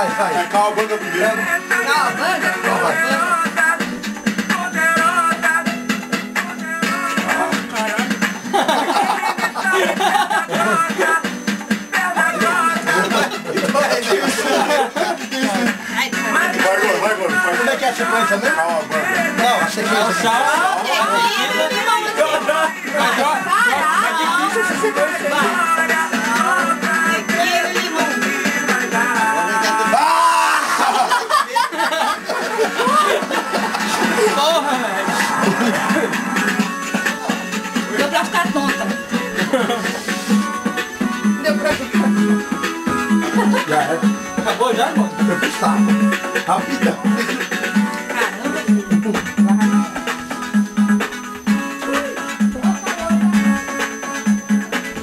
Vai. Calma a banda primeiro. Calma, banda. Vai, Gordo. Como é que é a sequência mesmo? Calma a banda. Não, a sequência. É difícil essa sequência. Porra, velho. Deu pra ficar tonta. Deu pra ficar. Já é. Acabou já, irmão? Eu pensava. Rapidão. Caramba.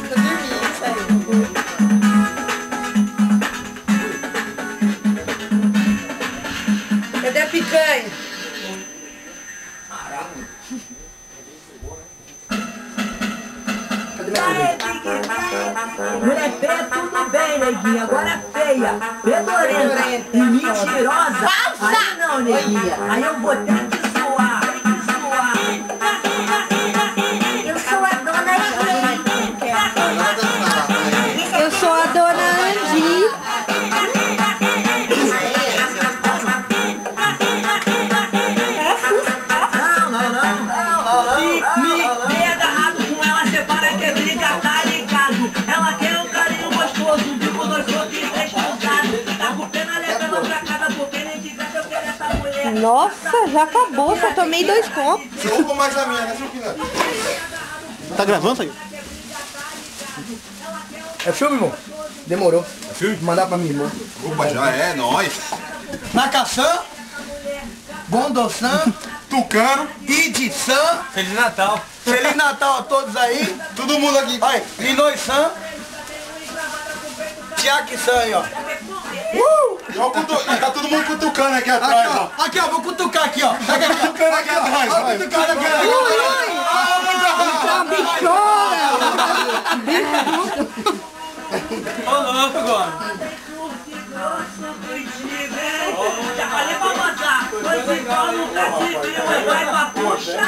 Eu dormi, isso aí. Cadê a picanha? Cadê minha comida? Mulher feia, tudo bem, neguinha. Agora feia, fedorenta e mentirosa. Falsa! Aí não, neguinha. Aí eu vou ter que zoar. Eu sou a dona Andi. Eu sou a dona Andi. Não. Se me agarrado com ela, você para que briga, tá ligado? Ela quer um carinho gostoso, bico dois outros e três cruzados. Tá com pena, levando pra casa, porque nem de graça eu quero essa mulher. Nossa, já acabou, só tomei 2 copos. Eu vou mais a minha, né, seu Pinã? Tá gravando aí? É filme, irmão? Demorou. É filme? Vou mandar pra minha irmã. Opa, já é, nóis. Nakasan, Gondosan, Tucano, Idi-san. Feliz Natal. Feliz Natal a todos aí. todo mundo aqui. Olha, Linoi-san. Tiaki-san aí, ó. Tá todo mundo cutucando aqui atrás, ó. Aqui, ó, vou cutucar aqui, ó. Cutucando aqui atrás, Ó, vai. cutucando aqui, Ô, louco agora. Já falei pra matar. Dois igual nunca se viu, vai pra puxa.